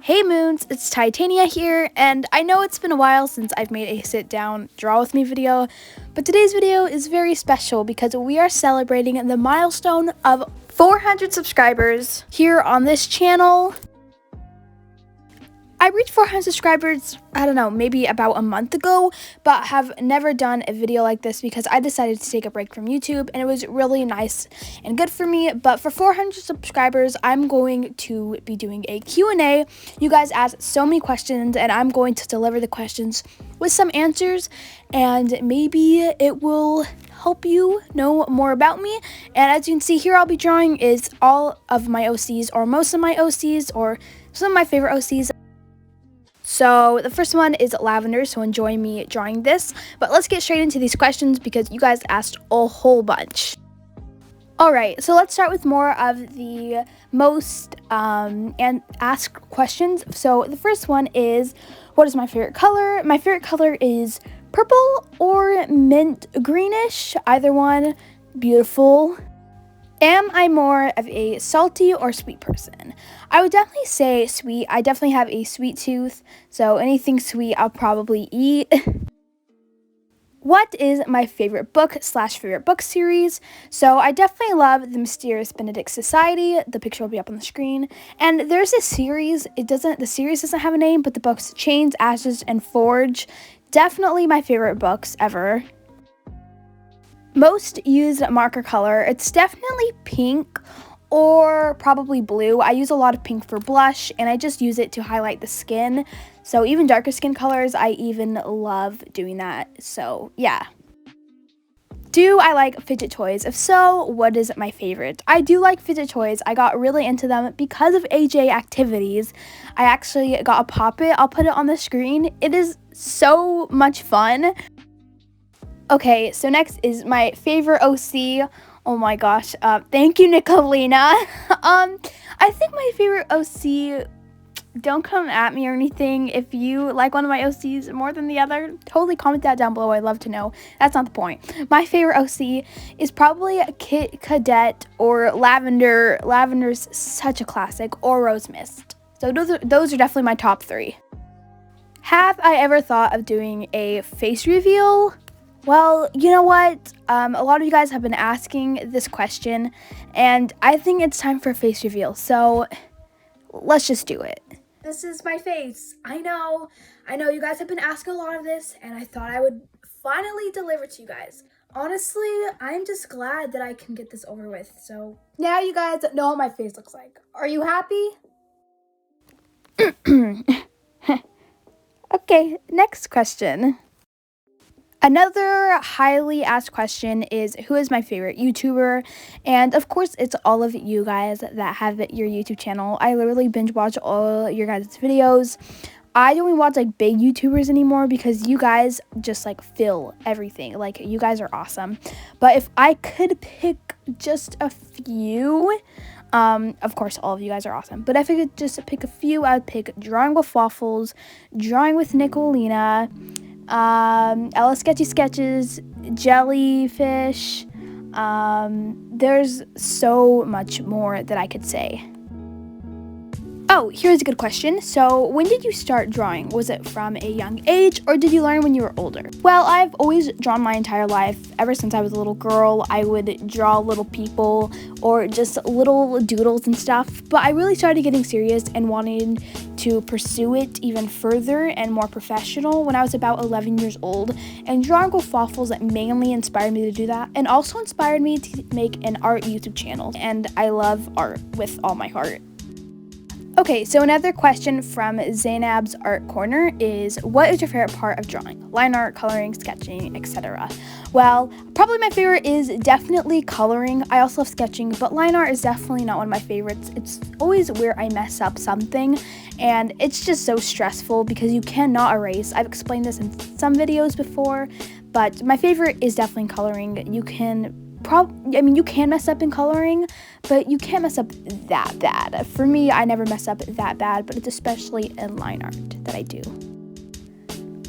Hey Moons, it's Titania here, and I know it's been a while since I've made a sit down draw with me video, but today's video is very special because we are celebrating the milestone of 400 subscribers here on this channel. I reached 400 subscribers, I don't know, maybe about a month ago, but have never done a video like this because I decided to take a break from YouTube and it was really nice and good for me. But for 400 subscribers, I'm going to be doing a Q&A. You guys asked so many questions and I'm going to deliver the questions with some answers, and maybe it will help you know more about me. And as you can see here, I'll be drawing is all of my OCs, or most of my OCs, or some of my favorite OCs. So the first one is lavender, so enjoy me drawing this. But let's get straight into these questions because you guys asked a whole bunch. Alright, so let's start with more of the most and asked questions. So the first one is, what is my favorite color? My favorite color is purple or mint greenish, either one, beautiful. Am I more of a salty or sweet person? I would definitely say sweet. I definitely have a sweet tooth, so anything sweet I'll probably eat. What is my favorite book / favorite book series? So I definitely love The Mysterious Benedict Society. The picture will be up on the screen. And there's a series. The series doesn't have a name, but the books Chains, Ashes, and Forge. Definitely my favorite books ever. Most used marker color, it's definitely pink or probably blue. I use a lot of pink for blush and I just use it to highlight the skin. So even darker skin colors, I even love doing that. So yeah. Do I like fidget toys? If so, what is my favorite? I do like fidget toys. I got really into them because of AJ activities. I actually got a Pop-It. I'll put it on the screen. It is so much fun. Okay, so next is my favorite OC. Oh my gosh, thank you, Nikolina. I think my favorite OC, don't come at me or anything if you like one of my OCs more than the other. Totally comment that down below. I'd love to know. That's not the point. My favorite OC is probably Kit Cadet or Lavender. Lavender's such a classic, or Rose Mist. So those are definitely my top three. Have I ever thought of doing a face reveal? Well, you know what? A lot of you guys have been asking this question, and I think it's time for a face reveal, so let's just do it. This is my face. I know you guys have been asking a lot of this, and I thought I would finally deliver to you guys. Honestly, I'm just glad that I can get this over with, so now you guys know what my face looks like. Are you happy? Okay, next question. Another highly asked question is, who is my favorite YouTuber? And of course, it's all of you guys that have your YouTube channel. I literally binge watch all your guys' videos. I don't even watch like big YouTubers anymore because you guys just like fill everything. Like, you guys are awesome. But if I could pick just a few, of course, all of you guys are awesome. But if I could just pick a few, I would pick Drawing with Waffles, Drawing with Nikolina, Ella Sketchy Sketches, Jellyfish. There's so much more that I could say. Oh, here's a good question. So, when did you start drawing? Was it from a young age, or did you learn when you were older? Well, I've always drawn my entire life. Ever since I was a little girl, I would draw little people or just little doodles and stuff. But I really started getting serious and wanting to pursue it even further and more professional when I was about 11 years old. And Drawing with Waffles mainly inspired me to do that, and also inspired me to make an art YouTube channel. And I love art with all my heart. Okay, so another question from Zainab's Art Corner is, what is your favorite part of drawing? Line art, coloring, sketching, etc. Well, probably my favorite is definitely coloring. I also love sketching, but line art is definitely not one of my favorites. It's always where I mess up something, and it's just so stressful because you cannot erase. I've explained this in some videos before, but my favorite is definitely coloring. You can mess up in coloring, but you can't mess up that bad. For me, I never mess up that bad, but it's especially in line art that I do.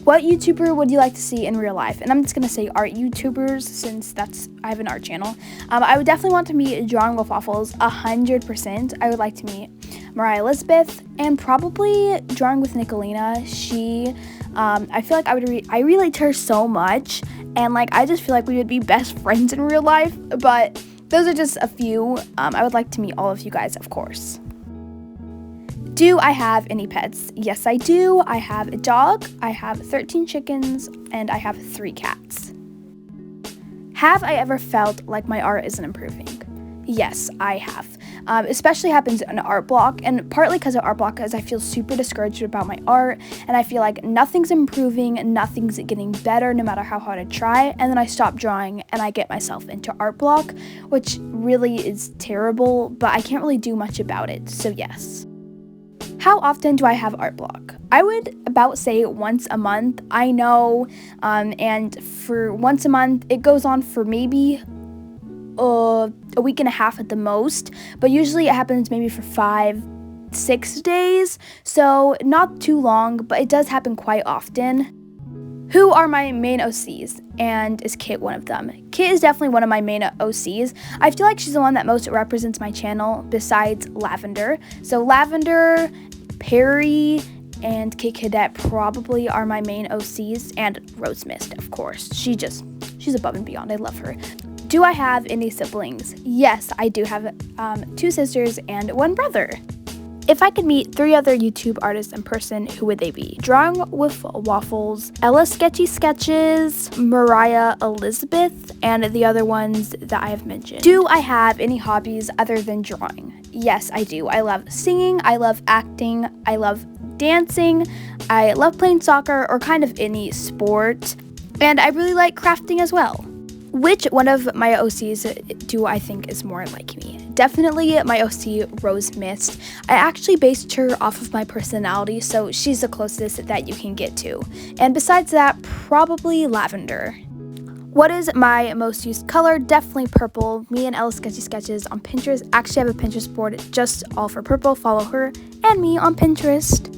What YouTuber would you like to see in real life? And I'm just going to say art YouTubers since I have an art channel. I would definitely want to meet Drawing with Waffles 100%. I would like to meet Mariah Elizabeth, and probably drawing with Nikolina. She, I feel like I relate to her so much, and like I just feel like we would be best friends in real life, but those are just a few. I would like to meet all of you guys, of course. Do I have any pets? Yes, I do. I have a dog, I have 13 chickens, and I have 3 cats. Have I ever felt like my art isn't improving? Yes, I have. Especially happens in art block, and partly because of art block, because I feel super discouraged about my art, and I feel like nothing's improving, nothing's getting better no matter how hard I try, and then I stop drawing and I get myself into art block, which really is terrible, but I can't really do much about it, so yes. How often do I have art block? I would about say once a month. I know, and for once a month, it goes on for maybe a week and a half at the most, but usually it happens maybe for 5-6 days, so not too long, but it does happen quite often. Who are my main OCs, and is Kit one of them? Kit is definitely one of my main OCs. I feel like she's the one that most represents my channel besides Lavender. So Lavender, Perry, and Kit Cadet probably are my main OCs, and Rose Mist, of course. She's above and beyond. I love her. Do I have any siblings? Yes, I do have 2 sisters and 1 brother. If I could meet 3 other YouTube artists in person, who would they be? Drawing with Waffles, Ella Sketchy Sketches, Mariah Elizabeth, and the other ones that I have mentioned. Do I have any hobbies other than drawing? Yes, I do. I love singing, I love acting, I love dancing, I love playing soccer or kind of any sport, and I really like crafting as well. Which one of my OCs do I think is more like me? Definitely my OC, Rose Mist. I actually based her off of my personality, so she's the closest that you can get to. And besides that, probably Lavender. What is my most used color? Definitely purple. Me and Ella Sketchy Sketches on Pinterest. Actually, I have a Pinterest board just all for purple. Follow her and me on Pinterest.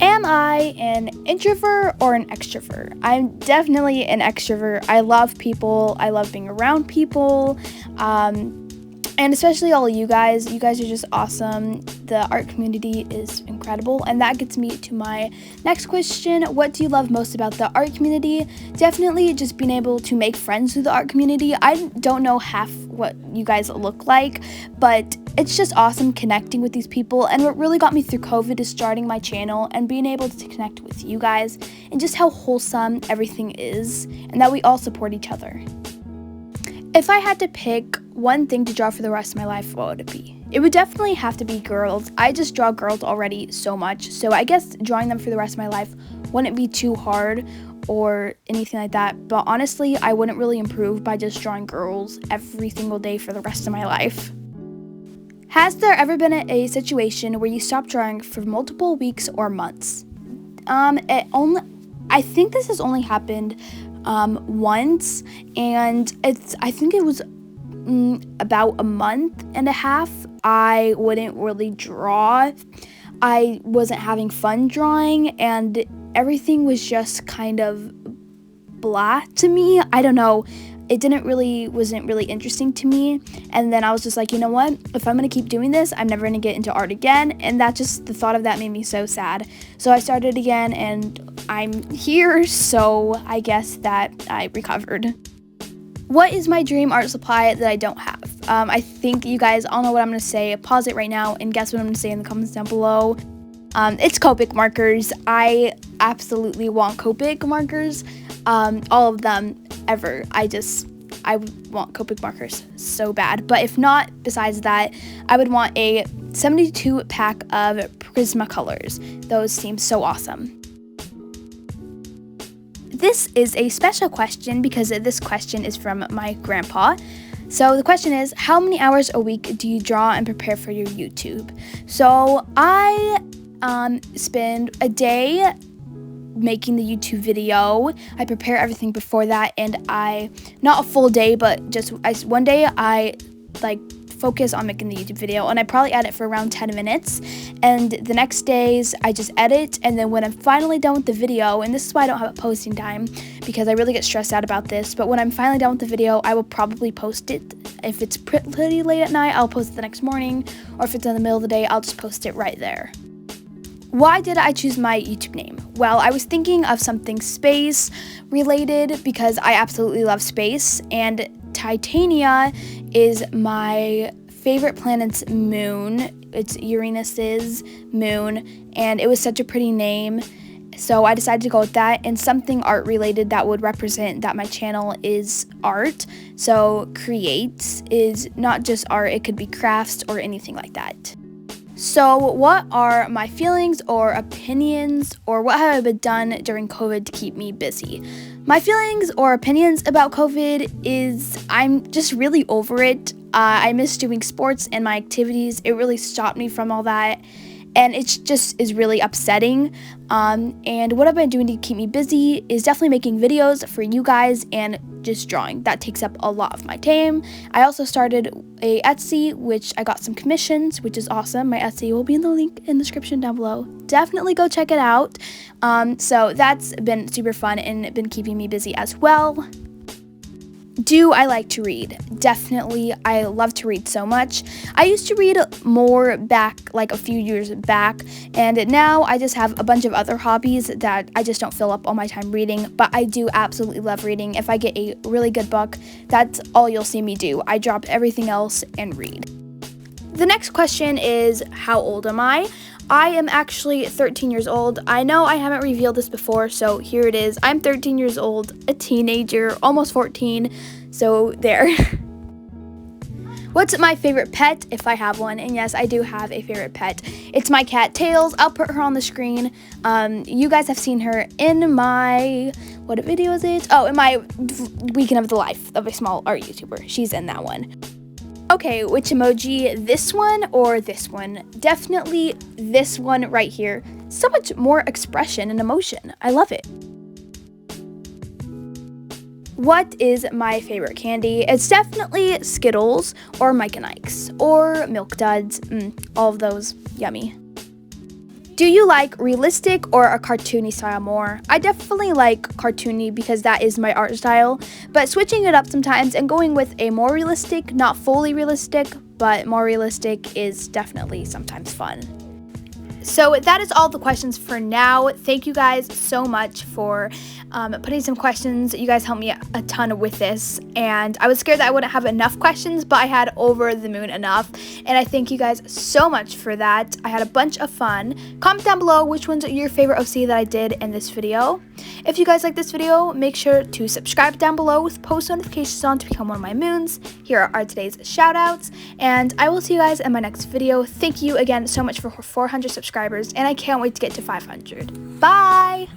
Am I an introvert or an extrovert? I'm definitely an extrovert. I love people. I love being around people. And especially all of you guys. You guys are just awesome. The art community is incredible. And that gets me to my next question. What do you love most about the art community? Definitely just being able to make friends with the art community. I don't know half what you guys look like, but it's just awesome connecting with these people. And what really got me through COVID is starting my channel and being able to connect with you guys and just how wholesome everything is and that we all support each other. If I had to pick one thing to draw for the rest of my life, what would it be? It would definitely have to be girls. I just draw girls already so much, so I guess drawing them for the rest of my life wouldn't be too hard or anything like that, but honestly, I wouldn't really improve by just drawing girls every single day for the rest of my life. Has there ever been a situation where you stopped drawing for multiple weeks or months? I think this has only happened once, and I think it was about a month and a half. I wouldn't really draw. I wasn't having fun drawing, and everything was just kind of blah to me. I don't know. It wasn't really interesting to me. And then I was just like, you know what? If I'm gonna keep doing this, I'm never gonna get into art again. And the thought of that made me so sad. So I started again, and I'm here. So I guess that I recovered. What is my dream art supply that I don't have? I think you guys all know what I'm gonna say. Pause it right now and guess what I'm gonna say in the comments down below. It's Copic markers. I absolutely want Copic markers. All of them ever. I want Copic markers so bad. But if not, besides that, I would want a 72 pack of Prismacolors. Those seem so awesome. This is a special question because this question is from my grandpa. So the question is, how many hours a week do you draw and prepare for your YouTube? So I spend a day making the YouTube video. I prepare everything before that, and not a full day, but just one day I focus on making the YouTube video, and I probably edit for around 10 minutes, and the next days I just edit, and then when I'm finally done with the video, and this is why I don't have a posting time, because I really get stressed out about this, but when I'm finally done with the video, I will probably post it. If it's pretty late at night, I'll post it the next morning, or if it's in the middle of the day, I'll just post it right there. Why did I choose my YouTube name? Well, I was thinking of something space related because I absolutely love space, and Titania is my favorite planet's moon. It's Uranus's moon, and it was such a pretty name, so I decided to go with that, and something art related that would represent that my channel is art. So Creates is not just art, it could be crafts or anything like that. So what are my feelings or opinions, or what have I done during COVID to keep me busy? My feelings or opinions about COVID is I'm just really over it. I miss doing sports and my activities. It really stopped me from all that, and it just is really upsetting. And what I've been doing to keep me busy is definitely making videos for you guys and just drawing. That takes up a lot of my time. I also started a Etsy, which I got some commissions, which is awesome. My Etsy will be in the link in the description down below. Definitely go check it out. So that's been super fun and been keeping me busy as well. Do I like to read? Definitely. I love to read so much. I used to read more back, like a few years back, and now I just have a bunch of other hobbies that I just don't fill up all my time reading, but I do absolutely love reading. If I get a really good book, that's all you'll see me do. I drop everything else and read. The next question is, how old am I? I am actually 13 years old. I know I haven't revealed this before, so here it is. I'm 13 years old, a teenager, almost 14, so there. What's my favorite pet, if I have one? And yes, I do have a favorite pet. It's my cat, Tails. I'll put her on the screen. You guys have seen her in my, what video is it? Oh, in my Weekend of the Life of a Small Art YouTuber. She's in that one. Okay, which emoji, this one or this one? Definitely this one right here. So much more expression and emotion. I love it. What is my favorite candy? It's definitely Skittles or Mike and Ike's or Milk Duds. All of those, yummy. Do you like realistic or a cartoony style more? I definitely like cartoony because that is my art style, but switching it up sometimes and going with a more realistic, not fully realistic, but more realistic is definitely sometimes fun. So that is all the questions for now. Thank you guys so much for putting some questions. You guys helped me a ton with this, and I was scared that I wouldn't have enough questions, but I had over the moon enough, and I thank you guys so much for that. I had a bunch of fun. Comment down below which one's your favorite OC that I did in this video. If you guys like this video, make sure to subscribe down below with post notifications on to become one of my moons. Here are today's shoutouts, and I will see you guys in my next video. Thank you again so much for 400 subscribers, and I can't wait to get to 500. Bye!